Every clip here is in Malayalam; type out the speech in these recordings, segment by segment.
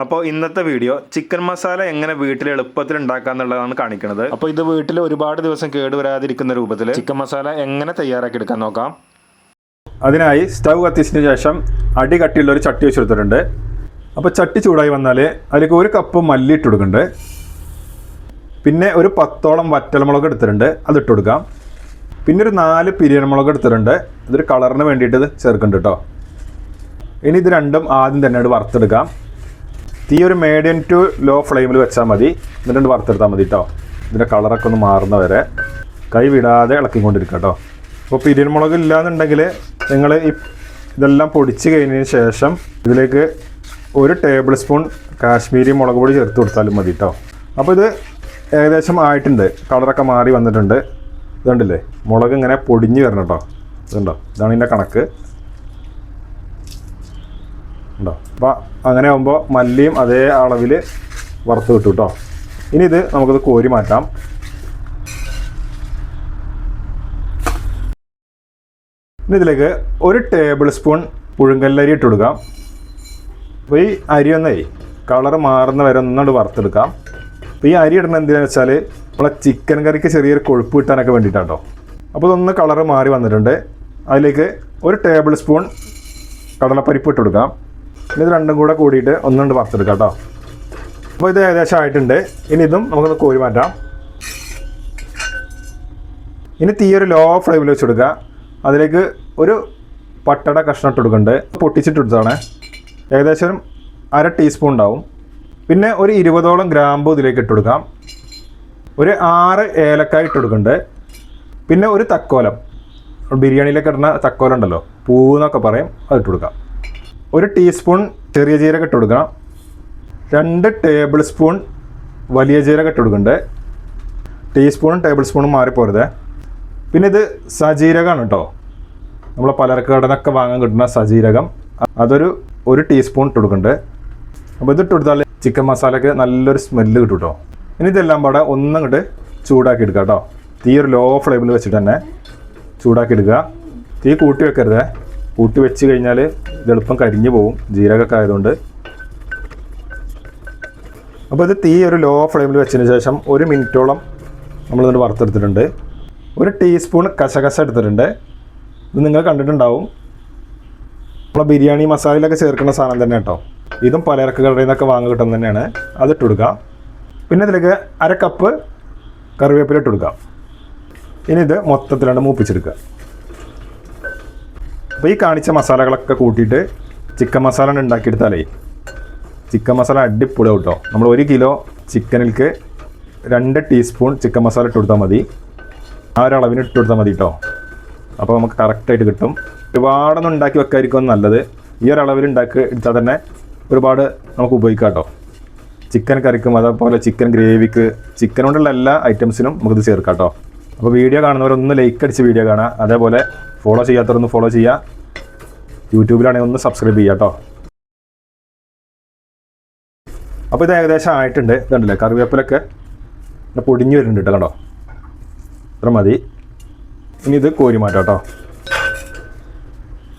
അപ്പോൾ ഇന്നത്തെ വീഡിയോ ചിക്കൻ മസാല എങ്ങനെ വീട്ടിൽ എളുപ്പത്തിൽ ഉണ്ടാക്കാന്നുള്ളതാണ് കാണിക്കുന്നത്. അപ്പോൾ ഇത് വീട്ടിൽ ഒരുപാട് ദിവസം കേടുവരാതിരിക്കുന്ന രൂപത്തിൽ ചിക്കൻ മസാല എങ്ങനെ തയ്യാറാക്കി എടുക്കാൻ നോക്കാം. അതിനായി സ്റ്റൗ കത്തിച്ചതിന് ശേഷം അടി കട്ടിയുള്ള ഒരു ചട്ടി വെച്ചെടുത്തിട്ടുണ്ട്. അപ്പോൾ ചട്ടി ചൂടായി വന്നാൽ അതിലേക്ക് 1 കപ്പ് മല്ലി ഇട്ട് കൊടുക്കുന്നുണ്ട്. പിന്നെ ഒരു 10ഓളം വറ്റൽമുളക് എടുത്തിട്ടുണ്ട്, അതിട്ട് കൊടുക്കാം. പിന്നെ ഒരു 4 പിരിയൻമുളക് എടുത്തിട്ടുണ്ട്, ഇതൊരു കളറിന് വേണ്ടിയിട്ട് ഇത് ചേർക്കുന്നുണ്ട് കേട്ടോ. ഇനി ഇത് രണ്ടും ആദ്യം തന്നെ വറുത്തെടുക്കാം. തീ ഒരു മീഡിയം ടു ലോ ഫ്ലെയിമിൽ വെച്ചാൽ മതി. എന്നിട്ട് വറുത്തെടുത്താൽ മതി കേട്ടോ. ഇതിൻ്റെ കളറൊക്കെ ഒന്ന് മാറുന്ന വരെ കൈ വിടാതെ ഇളക്കിക്കൊണ്ടിരിക്കുക കേട്ടോ. അപ്പോൾ പിരിയൻമുളക് ഇല്ലയെന്നുണ്ടെങ്കിൽ നിങ്ങൾ ഇതെല്ലാം പൊടിച്ച് കഴിഞ്ഞതിന് ശേഷം ഇതിലേക്ക് 1 ടേബിൾ സ്പൂൺ കാശ്മീരി മുളക് പൊടി ചേർത്ത് കൊടുത്താലും മതി കേട്ടോ. അപ്പോൾ ഇത് ഏകദേശം ആയിട്ടുണ്ട്, കളറൊക്കെ മാറി വന്നിട്ടുണ്ട്. ഇതുണ്ടല്ലേ, മുളക് ഇങ്ങനെ പൊടിഞ്ഞ് വരണം കേട്ടോ. ഇതുണ്ടോ, ഇതാണ് ഇതിൻ്റെ കണക്ക് ഉണ്ടോ. അപ്പോൾ അങ്ങനെ ആകുമ്പോൾ മല്ലിയും അതേ അളവിൽ വറുത്ത് കിട്ടും കേട്ടോ. ഇനി ഇത് നമുക്കത് കോരി മാറ്റാം. ഇനി ഇതിലേക്ക് 1 ടേബിൾ സ്പൂൺ പുഴുങ്കല്ലരി ഇട്ട് കൊടുക്കാം. അപ്പോൾ ഈ അരി ഒന്നേ കളർ മാറുന്ന വരെ ഒന്നുകൊണ്ട് വറുത്തെടുക്കാം. അപ്പോൾ ഈ അരി ഇടുന്നത് എന്തിനാണെന്ന് വെച്ചാൽ നമ്മളെ ചിക്കൻ കറിക്ക് ചെറിയൊരു കൊഴുപ്പ് കിട്ടാനൊക്കെ വേണ്ടിയിട്ടാണ് കേട്ടോ. അപ്പോൾ ഇതൊന്ന് കളർ മാറി വന്നിട്ടുണ്ട്. അതിലേക്ക് 1 ടേബിൾ സ്പൂൺ കടലപ്പരിപ്പ് ഇട്ട് കൊടുക്കാം. ഇനി ഇത് രണ്ടും കൂടെ കൂടിയിട്ട് ഒന്നുകൊണ്ട് വറുത്തെടുക്കാം കേട്ടോ. അപ്പോൾ ഇത് ഏകദേശം ആയിട്ടുണ്ട്. ഇനി ഇതും നമുക്കൊന്ന് കോരി മാറ്റാം. ഇനി തീ ഒരു ലോ ഫ്ലെയിമിൽ വെച്ച് കൊടുക്കുക. അതിലേക്ക് ഒരു പട്ടട കഷ്ണം ഇട്ട് കൊടുക്കുന്നുണ്ട്, പൊട്ടിച്ചിട്ടെടുത്താണ്. ഏകദേശം 1/2 ടീസ്പൂൺ ഉണ്ടാവും. പിന്നെ ഒരു 20ഓളം ഗ്രാമ്പൂ ഇതിലേക്ക് ഇട്ട് കൊടുക്കാം. ഒരു 6 ഏലക്കായ ഇട്ട് കൊടുക്കുന്നുണ്ട്. പിന്നെ ഒരു തക്കോലം, ബിരിയാണിയിലൊക്കെ ഇടുന്ന തക്കോലം ഉണ്ടല്ലോ, പൂവെന്നൊക്കെ പറയും, അത് ഇട്ട് കൊടുക്കാം. 1 ടീസ്പൂൺ ചെറിയ ജീരകം ഇട്ട് കൊടുക്കണം. 2 ടേബിൾ സ്പൂൺ വലിയ ജീരകം ഇട്ട് കൊടുക്കുന്നുണ്ട്. ടീസ്പൂണും ടേബിൾ സ്പൂണും മാറിപ്പോരുത്. പിന്നെ ഇത് സജീരകമാണ് കേട്ടോ, നമ്മൾ പലചരക്കടനൊക്കെ വാങ്ങാൻ കിട്ടുന്ന സജീരകം, അതൊരു 1 ടീസ്പൂൺ ഇട്ട് കൊടുക്കുന്നുണ്ട്. അപ്പോൾ ഇതിട്ട് കൊടുത്താൽ ചിക്കൻ മസാലയ്ക്ക് നല്ലൊരു സ്മെല്ല് കിട്ടും കേട്ടോ. ഇനി ഇതെല്ലാം പാടെ ഒന്നങ്ങോട്ട് ചൂടാക്കി എടുക്കുക കേട്ടോ. തീ ഒരു ലോ ഫ്ലെയിമിൽ വെച്ചിട്ട് തന്നെ ചൂടാക്കി എടുക്കുക. തീ കൂട്ടി വെക്കരുത്, കൂട്ടി വെച്ച് കഴിഞ്ഞാൽ ഇത് എളുപ്പം കരിഞ്ഞു പോകും, ജീരകമൊക്കെ ആയതുകൊണ്ട്. അപ്പോൾ ഇത് തീ ഒരു ലോ ഫ്ലെയിമിൽ വെച്ചതിന് ശേഷം 1 മിനിറ്റോളം നമ്മളിതിന് വറുത്തെടുത്തിട്ടുണ്ട്. 1 ടീസ്പൂൺ കശകശ എടുത്തിട്ടുണ്ട്. ഇത് നിങ്ങൾ കണ്ടിട്ടുണ്ടാവും, നമ്മളെ ബിരിയാണി മസാലയിലൊക്കെ ചേർക്കുന്ന സാധനം തന്നെ കേട്ടോ. ഇതും പലചരക്ക് കടയിൽ നിന്നൊക്കെ വാങ്ങി കിട്ടുന്നത് തന്നെയാണ്. അതിട്ട് കൊടുക്കാം. പിന്നെ ഇതിലേക്ക് 1/2 കപ്പ് കറിവേപ്പില ഇട്ട് കൊടുക്കാം. ഇനി ഇത് മൊത്തത്തിലാണ്ട് മൂപ്പിച്ചെടുക്കുക. അപ്പോൾ ഈ കാണിച്ച മസാലകളൊക്കെ കൂട്ടിയിട്ട് ചിക്കൻ മസാല ഉണ്ടാക്കിയെടുത്താലേ ചിക്കൻ മസാല അടിപൊളിയാവും കേട്ടോ. നമ്മൾ 1 കിലോ ചിക്കനിലേക്ക് 2 ടീസ്പൂൺ ചിക്കൻ മസാല ഇട്ട് കൊടുത്താൽ മതി. ആ ഒരു അളവിന് ഇട്ട് കൊടുത്താൽ മതി കേട്ടോ. അപ്പോൾ നമുക്ക് കറക്റ്റായിട്ട് കിട്ടും. ഒരുപാടൊന്നും ഉണ്ടാക്കി വെക്കാതിരിക്കും നല്ലത്. ഈ ഒരു അളവിൽ എടുത്താൽ തന്നെ ഒരുപാട് നമുക്ക് ഉപയോഗിക്കാം കേട്ടോ. ചിക്കൻ കറിക്കും അതേപോലെ ചിക്കൻ ഗ്രേവിക്ക്, ചിക്കൻ കൊണ്ടുള്ള എല്ലാ ഐറ്റംസിനും നമുക്കിത് ചേർക്കാം കേട്ടോ. അപ്പോൾ വീഡിയോ കാണുന്നവരൊന്ന് ലൈക്ക് അടിച്ച് വീഡിയോ കാണുക. അതേപോലെ ഫോളോ ചെയ്യാത്തവരൊന്ന് ഫോളോ ചെയ്യുക. യൂട്യൂബിലാണെങ്കിൽ ഒന്ന് സബ്സ്ക്രൈബ് ചെയ്യുക കേട്ടോ. അപ്പോൾ ഇത് ഏകദേശം ആയിട്ടുണ്ട്. ഇതുണ്ടല്ലേ, കറിവേപ്പിലൊക്കെ പൊടിഞ്ഞ് വരുന്നുണ്ട് കേട്ടോ. കണ്ടോ, ഇത്ര മതി. ഇനി ഇത് കോരി മാറ്റാം കേട്ടോ.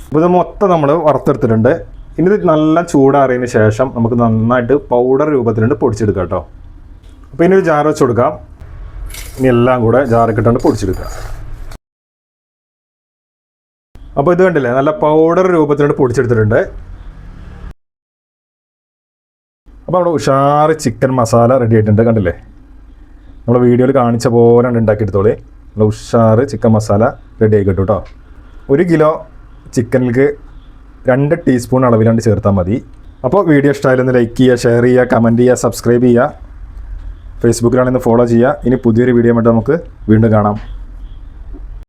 അപ്പോൾ ഇത് മൊത്തം നമ്മൾ വറുത്തെടുത്തിട്ടുണ്ട്. ഇനി ഇത് നല്ല ചൂടാറിയതിന് ശേഷം നമുക്ക് നന്നായിട്ട് പൗഡർ രൂപത്തിലുണ്ട് പൊടിച്ചെടുക്കാം കേട്ടോ. അപ്പോൾ ഇനി ഒരു ജാർ വെച്ച് കൊടുക്കാം. ഇനി എല്ലാം കൂടെ ജാറിൽ ഇട്ടുകൊണ്ട് പൊടിച്ചെടുക്കുക. അപ്പോൾ ഇത് കണ്ടില്ലേ, നല്ല പൗഡർ രൂപത്തിലുണ്ട് പൊടിച്ചെടുത്തിട്ടുണ്ട്. അപ്പോൾ അവിടെ ഉഷാറ് ചിക്കൻ മസാല റെഡി ആയിട്ടുണ്ട്. കണ്ടില്ലേ, നമ്മൾ വീഡിയോയിൽ കാണിച്ച പോലെ ഉണ്ടാക്കിയെടുത്തോളേ. നല്ല ഉഷാറ് ചിക്കൻ മസാല റെഡി ആയി കിട്ടും കേട്ടോ. 1 കിലോ ചിക്കനിലേക്ക് 2 ടീസ്പൂൺ അളവിലാണ്ട് ചേർത്താൽ മതി. അപ്പോൾ വീഡിയോ ഇഷ്ടമായാലൊന്ന് ലൈക്ക് ചെയ്യുക, ഷെയർ ചെയ്യുക, കമൻറ്റ് ചെയ്യുക, സബ്സ്ക്രൈബ് ചെയ്യുക. ഫേസ്ബുക്കിലാണെങ്കിൽ ഫോളോ ചെയ്യുക. ഇനി പുതിയൊരു വീഡിയോ ആയിട്ട് നമുക്ക് വീണ്ടും കാണാം.